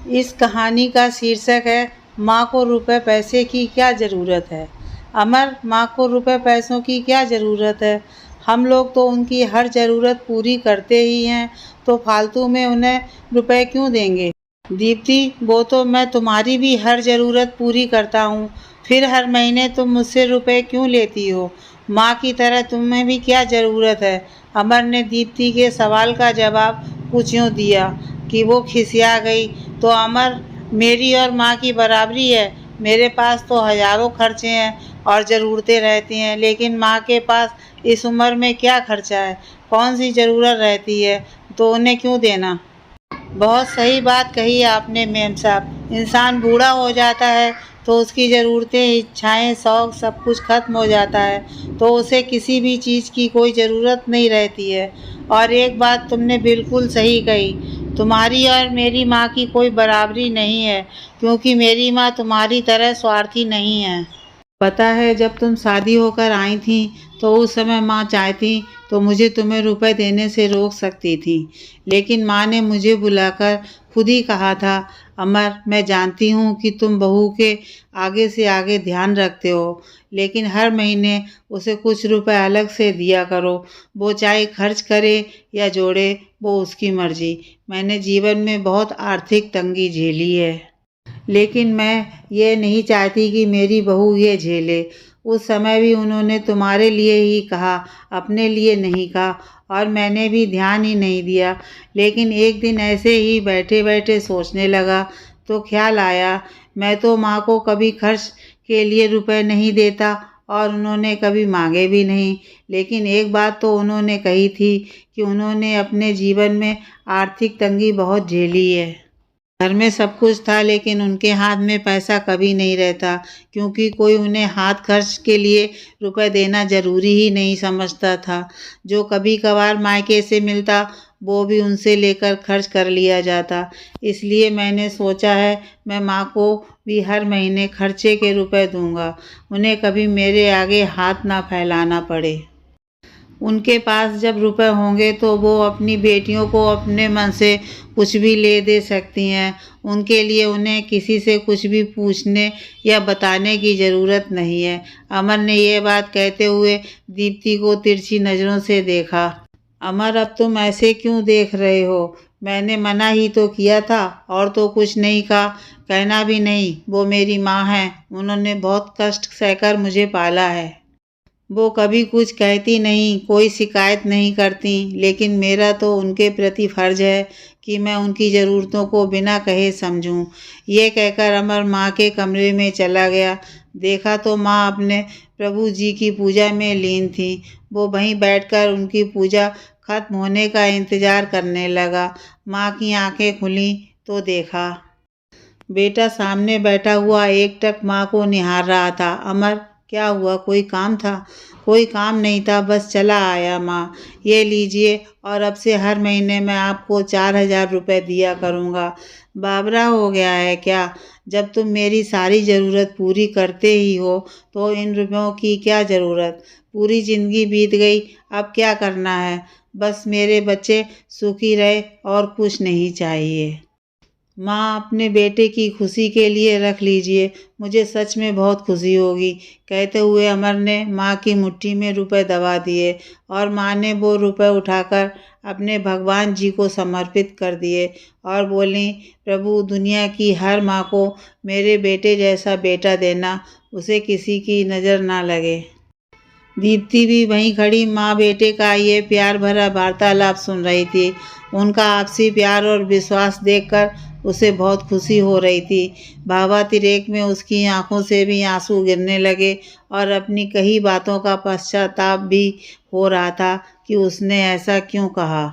इस कहानी का शीर्षक है माँ को रुपए पैसे की क्या ज़रूरत है। अमर, माँ को रुपए पैसों की क्या ज़रूरत है। हम लोग तो उनकी हर ज़रूरत पूरी करते ही हैं, तो फालतू में उन्हें रुपए क्यों देंगे। दीप्ति, वो तो मैं तुम्हारी भी हर ज़रूरत पूरी करता हूँ, फिर हर महीने तुम मुझसे रुपए क्यों लेती हो। माँ की तरह तुम्हें भी क्या ज़रूरत है। अमर ने दीप्ति के सवाल का जवाब कुछ यूँ दिया कि वो खिसिया गई। तो अमर, मेरी और माँ की बराबरी है। मेरे पास तो हज़ारों खर्चे हैं और ज़रूरतें रहती हैं, लेकिन माँ के पास इस उम्र में क्या खर्चा है, कौन सी ज़रूरत रहती है, तो उन्हें क्यों देना। बहुत सही बात कही आपने मेम साहब। इंसान बूढ़ा हो जाता है तो उसकी ज़रूरतें, इच्छाएं, शौक़ सब कुछ ख़त्म हो जाता है, तो उसे किसी भी चीज़ की कोई ज़रूरत नहीं रहती है। और एक बात तुमने बिल्कुल सही कही, तुम्हारी और मेरी माँ की कोई बराबरी नहीं है, क्योंकि मेरी माँ तुम्हारी तरह स्वार्थी नहीं है। पता है, जब तुम शादी होकर आई थी तो उस समय माँ चाहती तो मुझे तुम्हें रुपए देने से रोक सकती थी, लेकिन माँ ने मुझे बुलाकर खुद ही कहा था, अमर, मैं जानती हूँ कि तुम बहू के आगे से आगे ध्यान रखते हो, लेकिन हर महीने उसे कुछ रुपए अलग से दिया करो। वो चाहे खर्च करे या जोड़े, वो उसकी मर्जी। मैंने जीवन में बहुत आर्थिक तंगी झेली है, लेकिन मैं ये नहीं चाहती कि मेरी बहू ये झेले। उस समय भी उन्होंने तुम्हारे लिए ही कहा, अपने लिए नहीं कहा, और मैंने भी ध्यान ही नहीं दिया। लेकिन एक दिन ऐसे ही बैठे बैठे सोचने लगा तो ख्याल आया, मैं तो माँ को कभी खर्च के लिए रुपए नहीं देता और उन्होंने कभी मांगे भी नहीं। लेकिन एक बात तो उन्होंने कही थी कि उन्होंने अपने जीवन में आर्थिक तंगी बहुत झेली है। घर में सब कुछ था, लेकिन उनके हाथ में पैसा कभी नहीं रहता, क्योंकि कोई उन्हें हाथ खर्च के लिए रुपए देना ज़रूरी ही नहीं समझता था। जो कभी कभार मायके से मिलता वो भी उनसे लेकर खर्च कर लिया जाता। इसलिए मैंने सोचा है, मैं माँ को भी हर महीने खर्चे के रुपए दूंगा, उन्हें कभी मेरे आगे हाथ ना फैलाना पड़े। उनके पास जब रुपए होंगे तो वो अपनी बेटियों को अपने मन से कुछ भी ले दे सकती हैं। उनके लिए उन्हें किसी से कुछ भी पूछने या बताने की ज़रूरत नहीं है। अमर ने ये बात कहते हुए दीप्ति को तिरछी नज़रों से देखा। अमर, अब तुम ऐसे क्यों देख रहे हो। मैंने मना ही तो किया था, और तो कुछ नहीं कहा। कहना भी नहीं, वो मेरी माँ है, उन्होंने बहुत कष्ट सहकर मुझे पाला है। वो कभी कुछ कहती नहीं, कोई शिकायत नहीं करती, लेकिन मेरा तो उनके प्रति फ़र्ज़ है कि मैं उनकी ज़रूरतों को बिना कहे समझूं। ये कहकर अमर माँ के कमरे में चला गया। देखा तो माँ अपने प्रभु जी की पूजा में लीन थी। वो वहीं बैठकर उनकी पूजा खत्म होने का इंतज़ार करने लगा। माँ की आंखें खुलीं तो देखा, बेटा सामने बैठा हुआ एकटक माँ को निहार रहा था। अमर, क्या हुआ, कोई काम था। कोई काम नहीं था, बस चला आया माँ। ये लीजिए, और अब से हर महीने मैं आपको 4,000 रुपये दिया करूँगा। बावरा हो गया है क्या। जब तुम मेरी सारी ज़रूरत पूरी करते ही हो तो इन रुपयों की क्या ज़रूरत। पूरी ज़िंदगी बीत गई, अब क्या करना है। बस मेरे बच्चे सुखी रहे और कुछ नहीं चाहिए। माँ, अपने बेटे की खुशी के लिए रख लीजिए, मुझे सच में बहुत खुशी होगी। कहते हुए अमर ने माँ की मुट्ठी में रुपए दबा दिए, और माँ ने वो रुपए उठाकर अपने भगवान जी को समर्पित कर दिए और बोली, प्रभु, दुनिया की हर माँ को मेरे बेटे जैसा बेटा देना, उसे किसी की नज़र ना लगे। दीप्ति भी वहीं खड़ी माँ बेटे का ये प्यार भरा वार्तालाप सुन रही थी। उनका आपसी प्यार और विश्वास देखकर उसे बहुत खुशी हो रही थी। भावातिरेक में उसकी आंखों से भी आंसू गिरने लगे, और अपनी कही बातों का पश्चाताप भी हो रहा था कि उसने ऐसा क्यों कहा।